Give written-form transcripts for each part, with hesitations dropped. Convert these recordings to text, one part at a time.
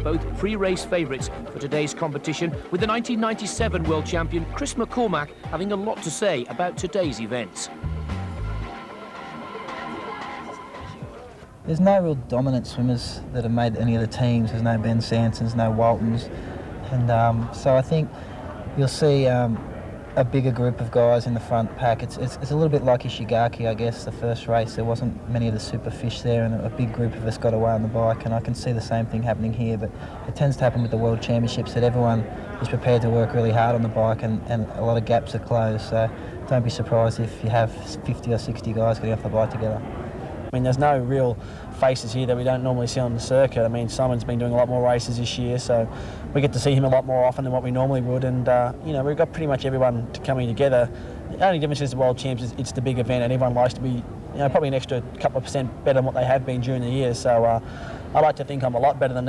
both pre-race favourites for today's competition, with the 1997 world champion Chris McCormack having a lot to say about today's events. There's no real dominant swimmers that have made any of the teams. There's no Ben Sansons, no Waltons, and so I think you'll see a bigger group of guys in the front pack. It's a little bit like Ishigaki, I guess, the first race. There wasn't many of the super fish there, and a big group of us got away on the bike, and I can see the same thing happening here, but it tends to happen with the World Championships that everyone is prepared to work really hard on the bike, and a lot of gaps are closed, so don't be surprised if you have 50 or 60 guys getting off the bike together. I mean, there's no real faces here that we don't normally see on the circuit. I mean, Simon's been doing a lot more races this year, so we get to see him a lot more often than what we normally would. And, you know, we've got pretty much everyone coming together. The only difference is the World Champs, it's the big event, and everyone likes to be, you know, probably an extra couple of percent better than what they have been during the year. So I like to think I'm a lot better than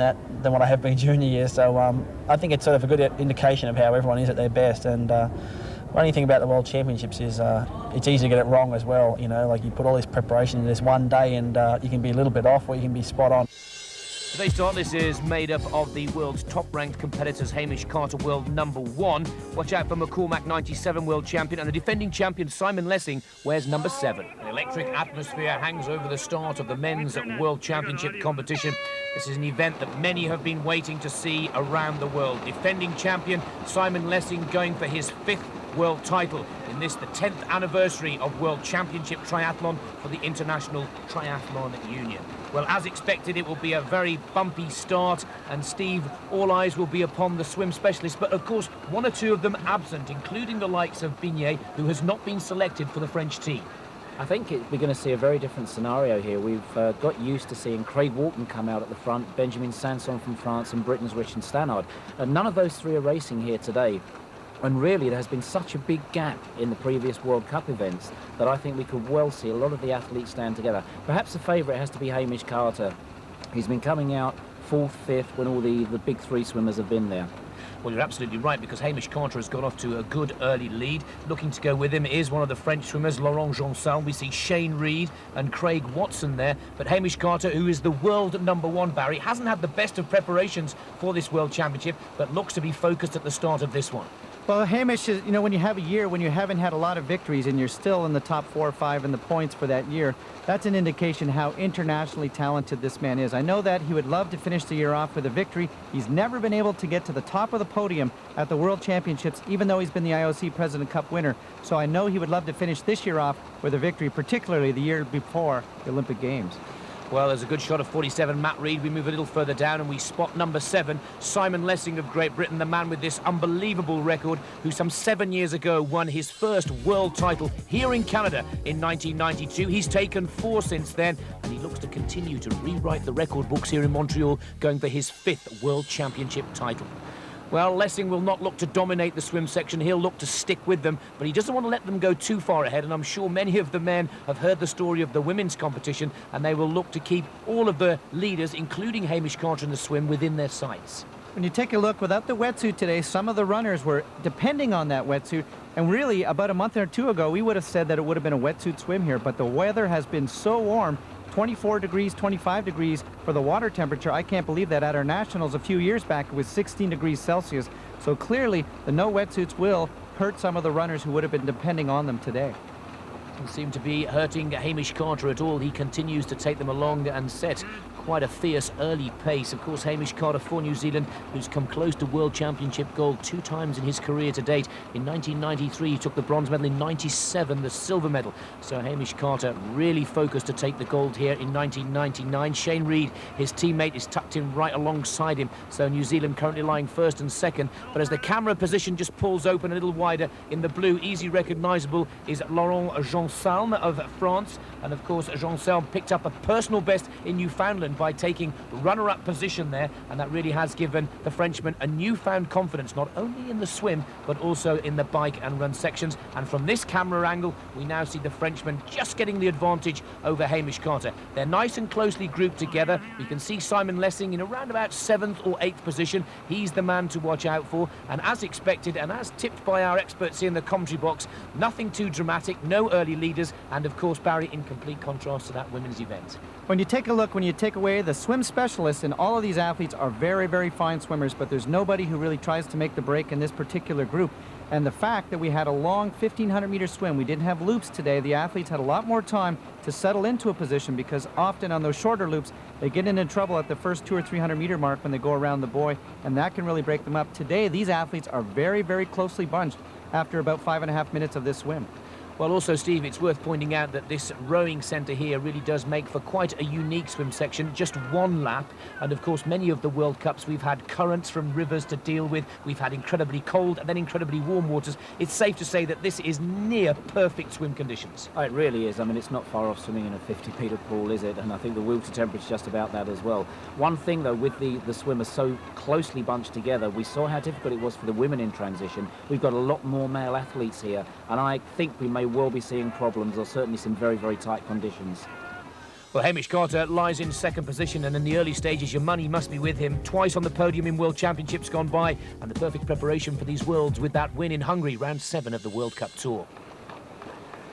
what I have been during the year. So I think it's sort of a good indication of how everyone is at their best. And the only thing about the World Championships is it's easy to get it wrong as well. You know, like you put all this preparation in this one day, and you can be a little bit off or you can be spot on. Today's start list is made up of the world's top-ranked competitors. Hamish Carter, world #1. Watch out for McCormack, 97 world champion, and the defending champion Simon Lessing wears #7. An electric atmosphere hangs over the start of the men's World Championship competition. This is an event that many have been waiting to see around the world. Defending champion Simon Lessing going for his 5th world title in this, the 10th anniversary of World Championship Triathlon for the International Triathlon Union. Well, as expected, it will be a very bumpy start, and Steve, all eyes will be upon the swim specialists, but of course one or two of them absent, including the likes of Bignet, who has not been selected for the French team. I think we're going to see a very different scenario here. We've got used to seeing Craig Walton come out at the front, Benjamin Sanson from France, and Britain's Richard Stannard. None of those three are racing here today. And really, there has been such a big gap in the previous World Cup events that I think we could well see a lot of the athletes stand together. Perhaps the favourite has to be Hamish Carter. He's been coming out 4th, 5th when all the big three swimmers have been there. Well, you're absolutely right, because Hamish Carter has got off to a good early lead. Looking to go with him is one of the French swimmers, Laurent Jansal. We see Shane Reed and Craig Watson there. But Hamish Carter, who is the world #1, Barry, hasn't had the best of preparations for this World Championship, but looks to be focused at the start of this one. Well, Hamish is, you know, when you have a year when you haven't had a lot of victories and you're still in the top 4 or 5 in the points for that year, that's an indication how internationally talented this man is. I know that he would love to finish the year off with a victory. He's never been able to get to the top of the podium at the World Championships, even though he's been the IOC President Cup winner. So I know he would love to finish this year off with a victory, particularly the year before the Olympic Games. Well, there's a good shot of 47, Matt Reed. We move a little further down and we spot #7, Simon Lessing of Great Britain, the man with this unbelievable record, who some 7 years ago won his first world title here in Canada in 1992. He's taken 4 since then, and he looks to continue to rewrite the record books here in Montreal, going for his 5th World Championship title. Well, Lessing will not look to dominate the swim section. He'll look to stick with them, but he doesn't want to let them go too far ahead, and I'm sure many of the men have heard the story of the women's competition, and they will look to keep all of the leaders, including Hamish Carter in the swim, within their sights. When you take a look, without the wetsuit today, some of the runners were depending on that wetsuit, and really about a month or 2 ago we would have said that it would have been a wetsuit swim here, but the weather has been so warm, 24 degrees, 25 degrees for the water temperature. I can't believe that. At our nationals a few years back, it was 16 degrees Celsius. So clearly the no wetsuits will hurt some of the runners who would have been depending on them today. Doesn't seem to be hurting Hamish Carter at all. He continues to take them along and set quite a fierce early pace. Of course, Hamish Carter for New Zealand, who's come close to World Championship gold 2 times in his career to date. In 1993, he took the bronze medal. In 97, the silver medal. So Hamish Carter really focused to take the gold here in 1999. Shane Reed, his teammate, is tucked in right alongside him. So New Zealand currently lying 1st and 2nd. But as the camera position just pulls open a little wider in the blue, easy recognisable is Laurent Jansal of France. And of course, Jansal picked up a personal best in Newfoundland by taking runner-up position there, and that really has given the Frenchman a newfound confidence, not only in the swim but also in the bike and run sections. And from this camera angle, we now see the Frenchman just getting the advantage over Hamish Carter. They're nice and closely grouped together. You can see Simon Lessing in around about 7th or 8th position. He's the man to watch out for, and as expected and as tipped by our experts here in the commentary box, nothing too dramatic, no early leaders, and of course, Barry, in complete contrast to that women's event. When you take a look, when you take away the swim specialists, and all of these athletes are very, very fine swimmers, but there's nobody who really tries to make the break in this particular group. And the fact that we had a long 1,500-meter swim, we didn't have loops today, the athletes had a lot more time to settle into a position, because often on those shorter loops, they get into trouble at the first 200 or 300-meter mark when they go around the buoy, and that can really break them up. Today, these athletes are very, very closely bunched after about 5.5 minutes of this swim. Well, also, Steve, it's worth pointing out that this rowing centre here really does make for quite a unique swim section. Just one lap. And, of course, many of the World Cups, we've had currents from rivers to deal with. We've had incredibly cold and then incredibly warm waters. It's safe to say that this is near perfect swim conditions. Oh, it really is. I mean, it's not far off swimming in a 50-metre pool, is it? And I think the water temperature is just about that as well. One thing, though, with the swimmers so closely bunched together, we saw how difficult it was for the women in transition. We've got a lot more male athletes here, and I think we may will be seeing problems, or certainly some very, very tight conditions. Well, Hamish Carter lies in second position, and in the early stages your money must be with him. Twice on the podium in World Championships gone by, and the perfect preparation for these Worlds with that win in Hungary, round 7 of the World Cup Tour.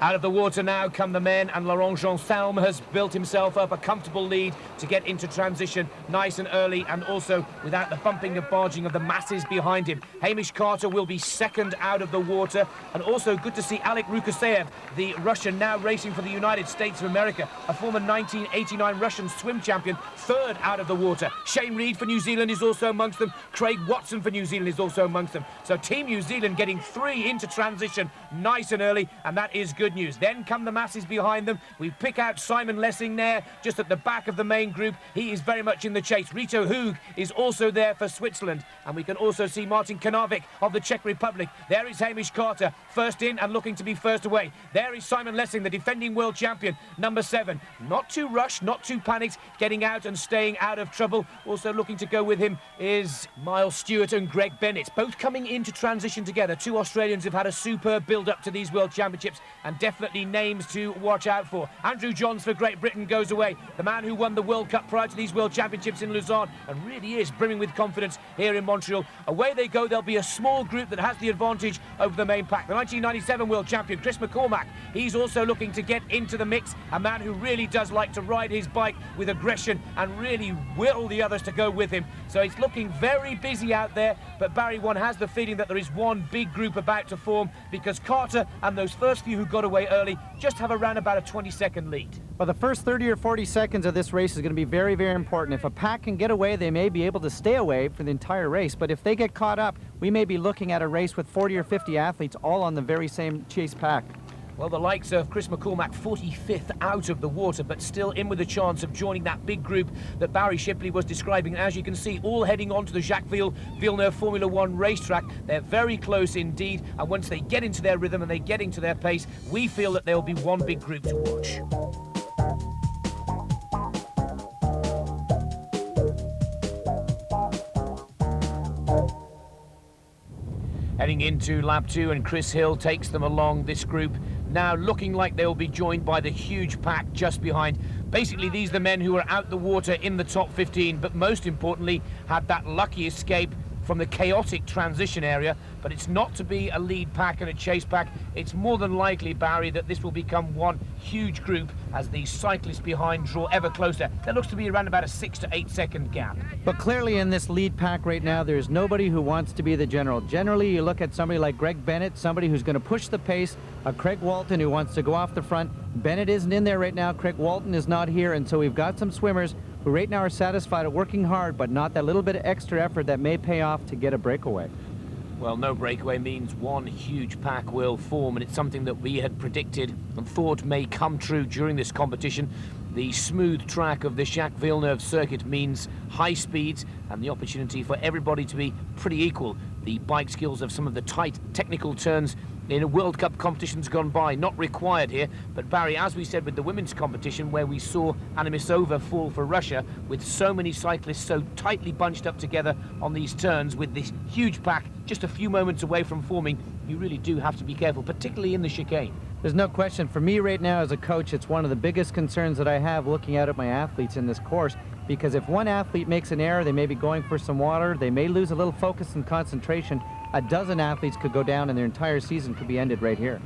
Out of the water now come the men, and Laurent Jansalme has built himself up a comfortable lead to get into transition nice and early, and also without the bumping and barging of the masses behind him. Hamish Carter will be second out of the water, and also good to see Alek Rukasev, the Russian now racing for the United States of America, a former 1989 Russian swim champion, third out of the water. Shane Reed for New Zealand is also amongst them. Craig Watson for New Zealand is also amongst them. So Team New Zealand getting 3 into transition nice and early, and that is good news. Then come the masses behind them. We pick out Simon Lessing there, just at the back of the main group. He is very much in the chase. Rito Hug is also there for Switzerland. And we can also see Martin Kanavik of the Czech Republic. There is Hamish Carter, first in and looking to be first away. There is Simon Lessing, the defending world champion, number 7. Not too rushed, not too panicked, getting out and staying out of trouble. Also looking to go with him is Miles Stewart and Greg Bennett, both coming into transition together. 2 Australians have had a superb build-up to these World Championships, and definitely names to watch out for. Andrew Johns for Great Britain goes away, the man who won the World Cup prior to these World Championships in Lausanne, and really is brimming with confidence here in Montreal. Away they go. There'll be a small group that has the advantage over the main pack. The 1997 World Champion, Chris McCormack, he's also looking to get into the mix, a man who really does like to ride his bike with aggression and really will the others to go with him. So it's looking very busy out there, but Barry, one has the feeling that there is one big group about to form, because Carter and those first few who got away early just have around about a 20-second lead. Well, the first 30 or 40 seconds of this race is going to be very, very important. If a pack can get away, they may be able to stay away for the entire race. But if they get caught up, we may be looking at a race with 40 or 50 athletes all on the very same chase pack. Well, the likes of Chris McCormack, 45th out of the water, but still in with a chance of joining that big group that Barry Shipley was describing. And as you can see, all heading on to the Jacques Villeneuve Formula One racetrack. They're very close indeed, and once they get into their rhythm and they get into their pace, we feel that there will be one big group to watch. Heading into lap 2, and Chris Hill takes them along this group, now looking like they'll be joined by the huge pack just behind. Basically, these are the men who are out the water in the top 15, but most importantly had that lucky escape from the chaotic transition area. But it's not to be a lead pack and a chase pack. It's more than likely, Barry, that this will become one huge group as the cyclists behind draw ever closer. There looks to be around about a 6 to 8 second gap. But clearly in this lead pack right now, there's nobody who wants to be the general. Generally, you look at somebody like Greg Bennett, somebody who's going to push the pace, a Craig Walton who wants to go off the front. Bennett isn't in there right now. Craig Walton is not here, and so we've got some swimmers who right now are satisfied at working hard, but not that little bit of extra effort that may pay off to get a breakaway. Well, no breakaway means one huge pack will form, and it's something that we had predicted and thought may come true during this competition. The smooth track of the Jacques Villeneuve circuit means high speeds and the opportunity for everybody to be pretty equal. The bike skills of some of the tight technical turns in a World Cup competitions gone by, not required here. But Barry, as we said with the women's competition, where we saw Anna Misova fall for Russia, with so many cyclists so tightly bunched up together on these turns with this huge pack just a few moments away from forming, you really do have to be careful, particularly in the chicane. There's no question. For me right now as a coach, it's one of the biggest concerns that I have looking out at my athletes in this course, because if one athlete makes an error, they may be going for some water, they may lose a little focus and concentration. A dozen athletes could go down and their entire season could be ended right here.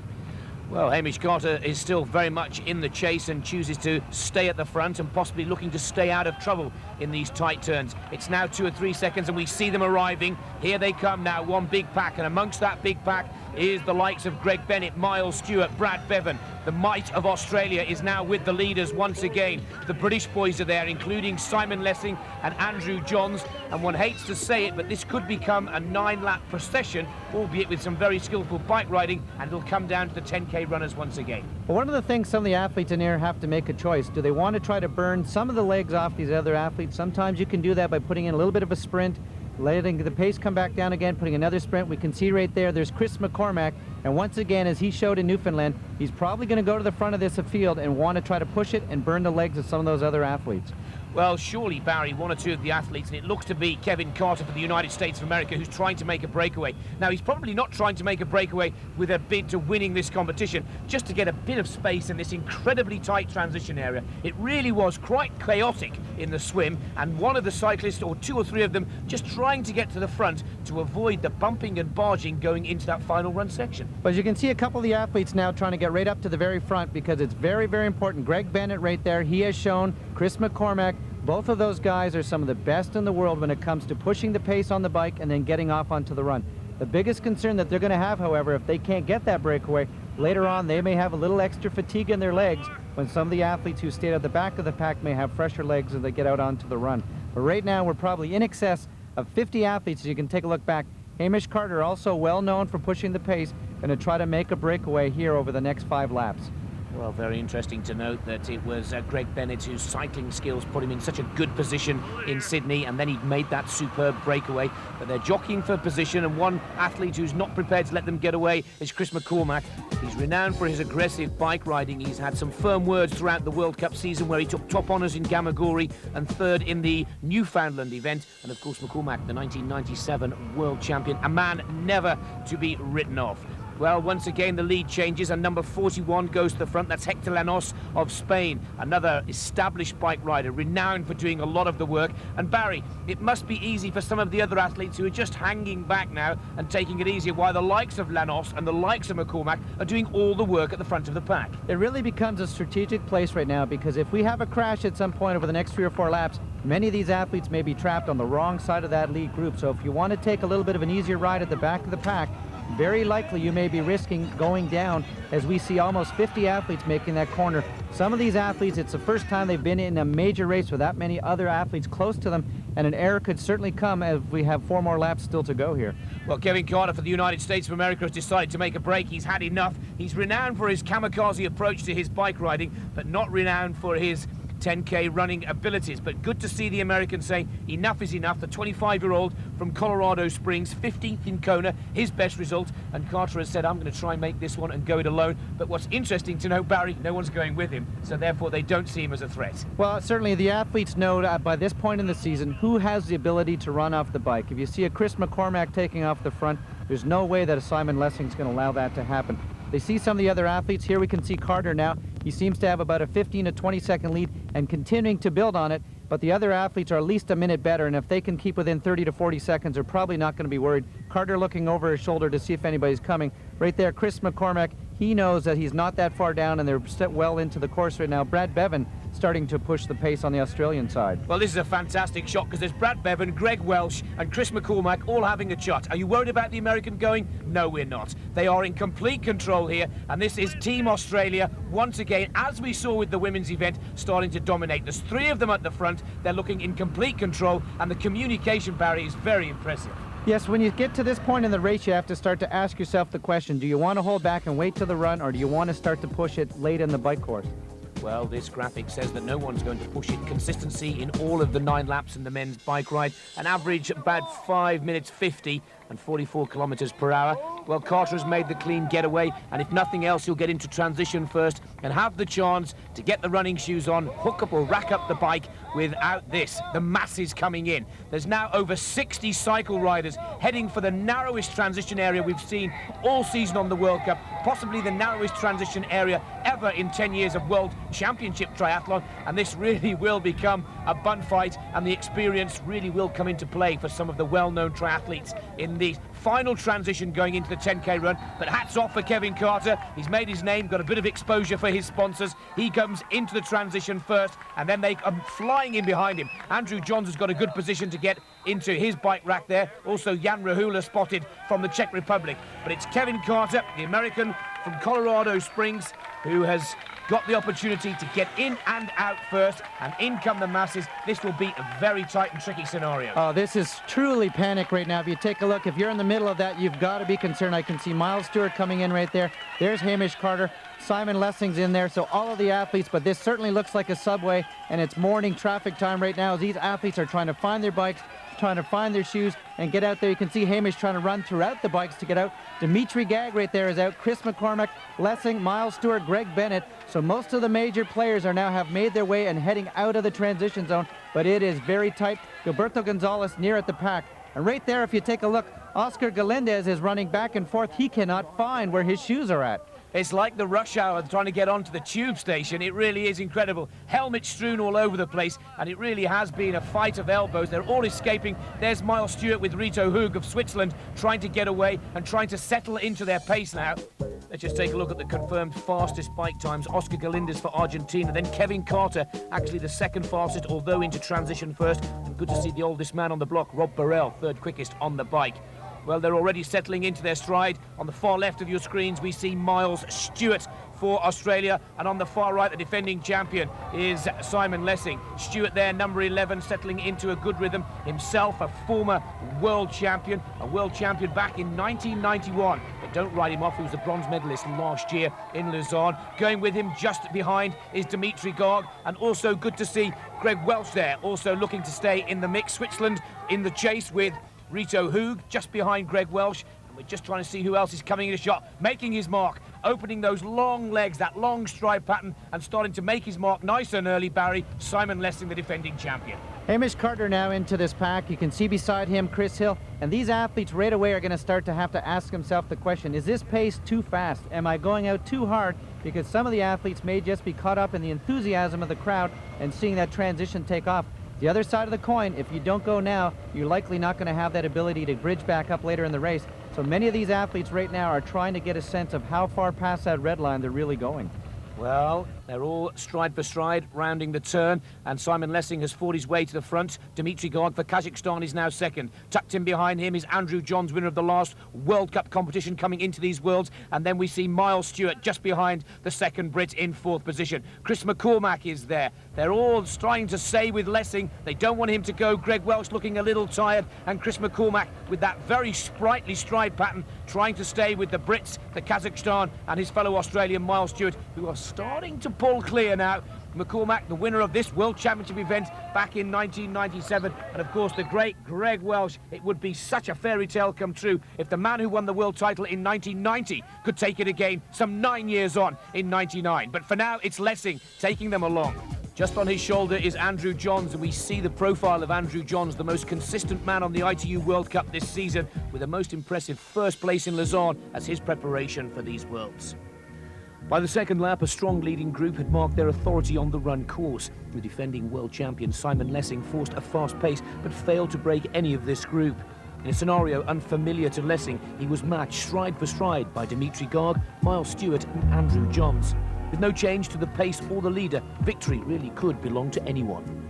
Well, Hamish Carter is still very much in the chase and chooses to stay at the front and possibly looking to stay out of trouble in these tight turns. It's now 2 or 3 seconds and we see them arriving. Here they come now, one big pack, and amongst that big pack is the likes of Greg Bennett, Miles Stewart, Brad Bevan. The might of Australia is now with the leaders once again. The British boys are there, including Simon Lessing and Andrew Johns. And one hates to say it, but this could become a 9-lap procession, albeit with some very skillful bike riding, and it'll come down to the 10K runners once again. Well, one of the things some of the athletes in here have to make a choice. Do they want to try to burn some of the legs off these other athletes? Sometimes you can do that by putting in a little bit of a sprint, letting the pace come back down again, putting another sprint. We can see right there's Chris McCormack, and once again, as he showed in Newfoundland, he's probably going to go to the front of this field and want to try to push it and burn the legs of some of those other athletes. Well, surely, Barry, one or two of the athletes, and it looks to be Kevin Carter for the United States of America, who's trying to make a breakaway. Now, he's probably not trying to make a breakaway with a bid to winning this competition, just to get a bit of space in this incredibly tight transition area. It really was quite chaotic in the swim, and one of the cyclists, or 2 or 3 of them, just trying to get to the front to avoid the bumping and barging going into that final run section. But as you can see, a couple of the athletes now trying to get right up to the very front, because it's very, very important. Greg Bennett right there, he has shown. Chris McCormack, both of those guys are some of the best in the world when it comes to pushing the pace on the bike and then getting off onto the run. The biggest concern that they're going to have, however, if they can't get that breakaway, later on they may have a little extra fatigue in their legs when some of the athletes who stayed at the back of the pack may have fresher legs as they get out onto the run. But right now we're probably in excess of 50 athletes. As you can take a look back, Hamish Carter, also well known for pushing the pace, going to try to make a breakaway here over the next 5 laps. Well, very interesting to note that it was Greg Bennett whose cycling skills put him in such a good position in Sydney, and then he made that superb breakaway. But they're jockeying for position, and one athlete who's not prepared to let them get away is Chris McCormack. He's renowned for his aggressive bike riding. He's had some firm words throughout the World Cup season, where he took top honours in Gamagori and 3rd in the Newfoundland event. And of course, McCormack, the 1997 world champion, a man never to be written off. Well, once again, the lead changes, and number 41 goes to the front. That's Hector Llanos of Spain, another established bike rider, renowned for doing a lot of the work. And Barry, it must be easy for some of the other athletes who are just hanging back now and taking it easier, while the likes of Llanos and the likes of McCormack are doing all the work at the front of the pack. It really becomes a strategic place right now, because if we have a crash at some point over the next 3 or 4 laps, many of these athletes may be trapped on the wrong side of that lead group. So if you want to take a little bit of an easier ride at the back of the pack, very likely you may be risking going down, as we see almost 50 athletes making that corner. Some of these athletes, it's the first time they've been in a major race with that many other athletes close to them, and an error could certainly come as we have 4 more laps still to go here. Well, Kevin Carter for the United States of America has decided to make a break. He's had enough. He's renowned for his kamikaze approach to his bike riding, but not renowned for his 10K running abilities. But good to see the American saying enough is enough. The 25-year-old from Colorado Springs, 15th in Kona, his best result, and Carter has said, I'm going to try and make this one and go it alone. But what's interesting to know, Barry, no one's going with him, so therefore they don't see him as a threat. Well, certainly the athletes know by this point in the season who has the ability to run off the bike. If you see a Chris McCormack taking off the front, there's no way that a Simon Lessing's going to allow that to happen. They see some of the other athletes. Here we can see Carter now. He seems to have about a 15 to 20 second lead and continuing to build on it, but the other athletes are at least a minute better, and if they can keep within 30 to 40 seconds, they're probably not going to be worried. Carter looking over his shoulder to see if anybody's coming. Right there, Chris McCormack, he knows that he's not that far down, and they're well into the course right now. Brad Bevan starting to push the pace on the Australian side. Well, this is a fantastic shot, because there's Brad Bevan, Greg Welsh and Chris McCormack all having a shot. Are you worried about the American going? No, we're not. They are in complete control here, and this is Team Australia once again, as we saw with the women's event, starting to dominate. There's 3 of them at the front. They're looking in complete control, and the communication, Barry, is very impressive. Yes, when you get to this point in the race, you have to start to ask yourself the question, do you want to hold back and wait to the run, or do you want to start to push it late in the bike course? Well, this graphic says that no one's going to push it. Consistency in all of the 9 laps in the men's bike ride. An average about 5 minutes 50 and 44 kilometers per hour. Well, Carter has made the clean getaway, and if nothing else, he'll get into transition first and have the chance to get the running shoes on, hook up or rack up the bike without this. The masses coming in. There's now over 60 cycle riders heading for the narrowest transition area we've seen all season on the World Cup, possibly the narrowest transition area ever in 10 years of World Championship triathlon, and this really will become a bun fight, and the experience really will come into play for some of the well-known triathletes in the final transition going into the 10K run. But hats off for Kevin Carter. He's made his name, got a bit of exposure for his sponsors. He comes into the transition first, and then they come flying in behind him. Andrew Johns has got a good position to get into his bike rack there. Also Jan Rahula spotted from the Czech Republic. But it's Kevin Carter, the American from Colorado Springs, who has got the opportunity to get in and out first, and in come the masses. This will be a very tight and tricky scenario. Oh, this is truly panic right now. If you take a look, if you're in the middle of that, you've got to be concerned. I can see Miles Stewart coming in right there. There's Hamish Carter. Simon Lessing's in there, so all of the athletes, but this certainly looks like a subway, and it's morning traffic time right now as these athletes are trying to find their bikes, trying to find their shoes and get out there. You can see Hamish trying to run throughout the bikes to get out. Dmytry Гааг right there is out. Chris McCormack, Lessing, Miles Stewart, Greg Bennett. So most of the major players are now have made their way and heading out of the transition zone, but it is very tight. Gilberto Gonzalez near at the pack. And right there, if you take a look, Oscar Galindez is running back and forth. He cannot find where his shoes are at. It's like the rush hour trying to get onto the tube station. It really is incredible. Helmets strewn all over the place, and it really has been a fight of elbows. They're all escaping. There's Miles Stewart with Rito Hoog of Switzerland trying to get away and trying to settle into their pace now. Let's just take a look at the confirmed fastest bike times. Oscar Galindez for Argentina, then Kevin Carter, actually the second fastest, although into transition first. And good to see the oldest man on the block, Rob Burrell, third quickest on the bike. Well, they're already settling into their stride. On the far left of your screens, we see Miles Stewart for Australia, and on the far right, the defending champion is Simon Lessing. Stewart there, number 11, settling into a good rhythm. Himself a former world champion back in 1991. But don't write him off, he was a bronze medalist last year in Lausanne. Going with him just behind is Dmytry Гааг, and also good to see Greg Welch there, also looking to stay in the mix. Switzerland in the chase with Rito Hoog just behind Greg Welch, and we're just trying to see who else is coming in a shot, making his mark, opening those long legs, that long stride pattern, and starting to make his mark nice and early. Barry, Simon Lessing, the defending champion. Hamish Carter now into this pack. You can see beside him Chris Hill, and these athletes right away are going to start to have to ask himself the question, is this pace too fast? Am I going out too hard? Because some of the athletes may just be caught up in the enthusiasm of the crowd and seeing that transition take off. The other side of the coin, if you don't go now, you're likely not going to have that ability to bridge back up later in the race. So many of these athletes right now are trying to get a sense of how far past that red line they're really going. Well, they're all stride for stride, rounding the turn, and Simon Lessing has fought his way to the front. Dmytry Гааг for Kazakhstan is now second. Tucked in behind him is Andrew Johns, winner of the last World Cup competition, coming into these Worlds, and then we see Miles Stewart just behind the second Brit in fourth position. Chris McCormack is there. They're all trying to stay with Lessing. They don't want him to go. Greg Welch looking a little tired, and Chris McCormack with that very sprightly stride pattern, trying to stay with the Brits, the Kazakhstan, and his fellow Australian Miles Stewart, who are starting to pull clear now. McCormack, the winner of this World Championship event back in 1997, and of course the great Greg Welch. It would be such a fairy tale come true if the man who won the world title in 1990 could take it again some 9 years on in 99. But for now, it's Lessing taking them along. Just on his shoulder is Andrew Johns, and we see the profile of Andrew Johns, the most consistent man on the ITU World Cup this season, with a most impressive first place in Lausanne as his preparation for these Worlds. By the second lap, a strong leading group had marked their authority on the run course. The defending world champion Simon Lessing forced a fast pace, but failed to break any of this group. In a scenario unfamiliar to Lessing, he was matched stride for stride by Dmytry Гааг, Miles Stewart and Andrew Johns. With no change to the pace or the leader, victory really could belong to anyone.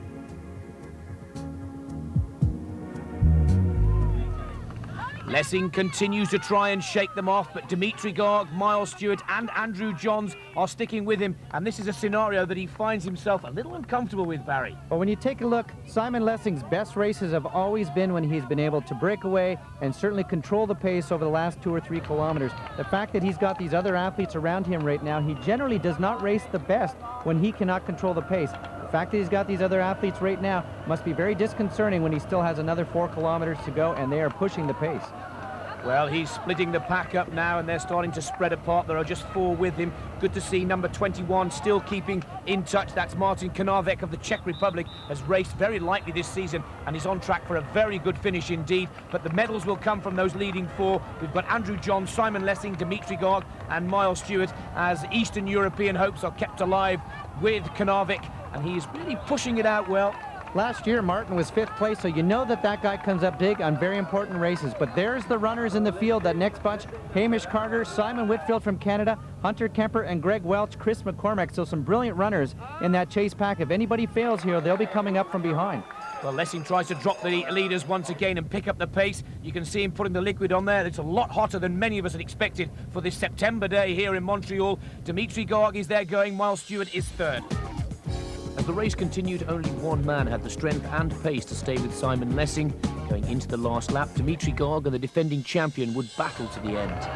Lessing continues to try and shake them off, but Dmytry Гааг, Miles Stewart and Andrew Johns are sticking with him, and this is a scenario that he finds himself a little uncomfortable with, Barry. But when you take a look, Simon Lessing's best races have always been when he's been able to break away and certainly control the pace over the last 2 or 3 kilometers. The fact that he's got these other athletes around him right now, he generally does not race the best when he cannot control the pace. The fact that he's got these other athletes right now must be very disconcerting when he still has another 4 kilometers to go and they are pushing the pace. Well, he's splitting the pack up now, and they're starting to spread apart. There are just 4 with him. Good to see number 21 still keeping in touch. That's Martin Konarek of the Czech Republic, has raced very lightly this season and is on track for a very good finish indeed. But the medals will come from those leading 4. We've got Andrew Johns, Simon Lessing, Dmitry Гааг and Miles Stewart, as Eastern European hopes are kept alive with Konarek, and he is really pushing it out well. Last year, Martin was 5th place, so you know that that guy comes up big on very important races. But there's the runners in the field, that next bunch: Hamish Carter, Simon Whitfield from Canada, Hunter Kemper and Greg Welch, Chris McCormack. So some brilliant runners in that chase pack. If anybody fails here, they'll be coming up from behind. Well, Lessing tries to drop the leaders once again and pick up the pace. You can see him putting the liquid on there. It's a lot hotter than many of us had expected for this September day here in Montreal. Dmitry Гааг is there going, Miles Stewart is 3rd. As the race continued, only one man had the strength and pace to stay with Simon Lessing. Going into the last lap, Dmitry Гааг and the defending champion would battle to the end.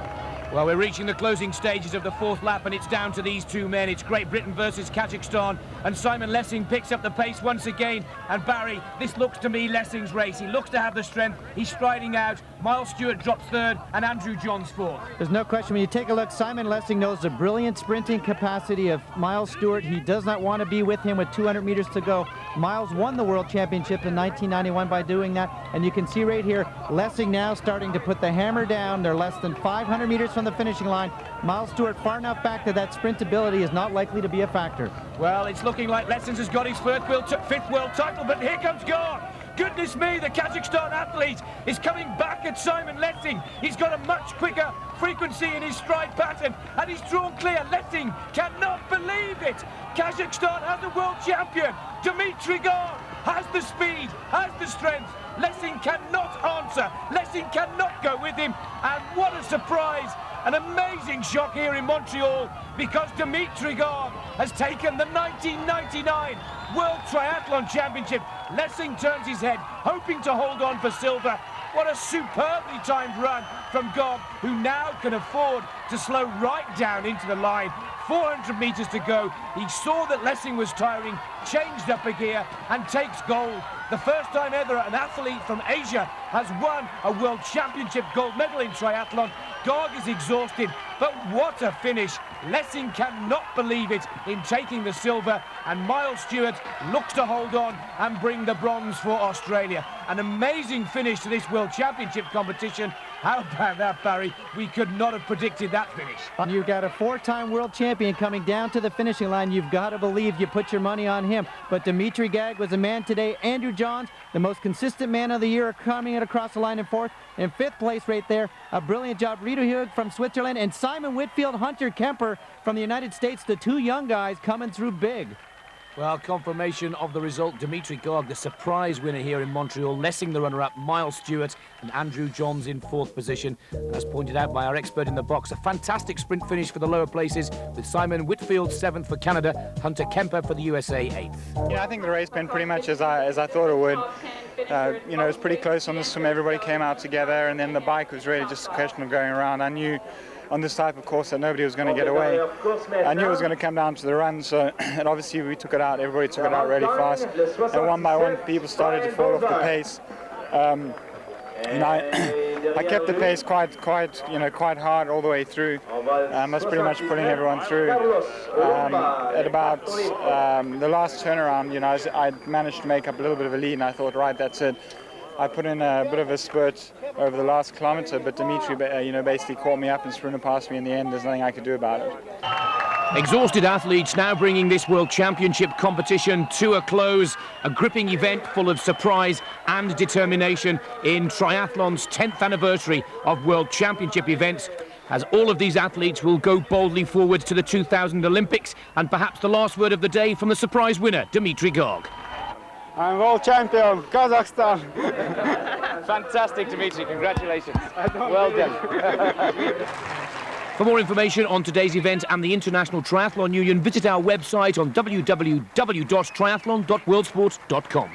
Well, we're reaching the closing stages of the 4th lap, and it's down to these 2 men. It's Great Britain versus Kazakhstan, and Simon Lessing picks up the pace once again. And Barry, this looks to me Lessing's race. He looks to have the strength. He's striding out. Miles Stewart drops 3rd, and Andrew Johns 4th. There's no question. When you take a look, Simon Lessing knows the brilliant sprinting capacity of Miles Stewart. He does not want to be with him with 200 meters to go. Miles won the World Championship in 1991 by doing that, and you can see right here, Lessing now starting to put the hammer down. They're less than 500 meters from the finishing line. Miles Stewart far enough back that that sprintability is not likely to be a factor. Well, it's looking like Lessing has got his 5th world title, but here comes Гааг. Goodness me, the Kazakhstan athlete is coming back at Simon Lessing. He's got a much quicker frequency in his stride pattern, and he's drawn clear. Lessing cannot believe it. Kazakhstan has a world champion. Dmitry Гааг has the speed, has the strength. Lessing cannot answer. Lessing cannot go with him. And what a surprise. An amazing shock here in Montreal, because Dmitry Гааг has taken the 1999 World Triathlon Championship. Lessing turns his head, hoping to hold on for silver. What a superbly timed run from Гааг, who now can afford to slow right down into the line. 400 meters to go. He saw that Lessing was tiring, changed up a gear and takes gold. The first time ever an athlete from Asia has won a World Championship gold medal in triathlon. Гааг is exhausted, but what a finish. Lessing cannot believe it in taking the silver, and Miles Stewart looks to hold on and bring the bronze for Australia. An amazing finish to this World Championship competition. How about that, Barry? We could not have predicted that finish. You've got a 4-time world champion coming down to the finishing line. You've got to believe you put your money on him. But Dmitry Гааг was a man today. Andrew Johns, the most consistent man of the year, coming across the line in 4th. In 5th place right there, a brilliant job. Rita Hugh from Switzerland and Simon Whitfield, Hunter Kemper from the United States, the 2 young guys coming through big. Well, confirmation of the result. Dmitry Гааг, the surprise winner here in Montreal. Lessing, the runner-up. Miles Stewart and Andrew Johns in 4th position. As pointed out by our expert in the box, a fantastic sprint finish for the lower places, with Simon Whitfield 7th for Canada, Hunter Kemper for the USA 8th. Yeah, I think the race went pretty much as I thought it would. You know, it was pretty close on the swim. Everybody came out together, and then the bike was really just a question of going around. I knew on this type of course that nobody was going to get away. I knew it was going to come down to the run, so and obviously we took it out. Everybody took it out really fast, and one by one people started to fall off the pace. And I kept the pace quite hard all the way through. I was pretty much putting everyone through. At about the last turnaround, you know, I managed to make up a little bit of a lead, and I thought, right, that's it. I put in a bit of a spurt over the last kilometre, but Dmitry, basically caught me up and sprinted past me in the end. There's nothing I could do about it. Exhausted athletes now bringing this World Championship competition to a close. A gripping event full of surprise and determination in triathlon's 10th anniversary of World Championship events, as all of these athletes will go boldly forward to the 2000 Olympics. And perhaps the last word of the day from the surprise winner, Dmitry Гааг. I'm world champion, Kazakhstan. Fantastic, Dmitry. Congratulations. Well done. For more information on today's event and the International Triathlon Union, visit our website on www.triathlon.worldsport.com.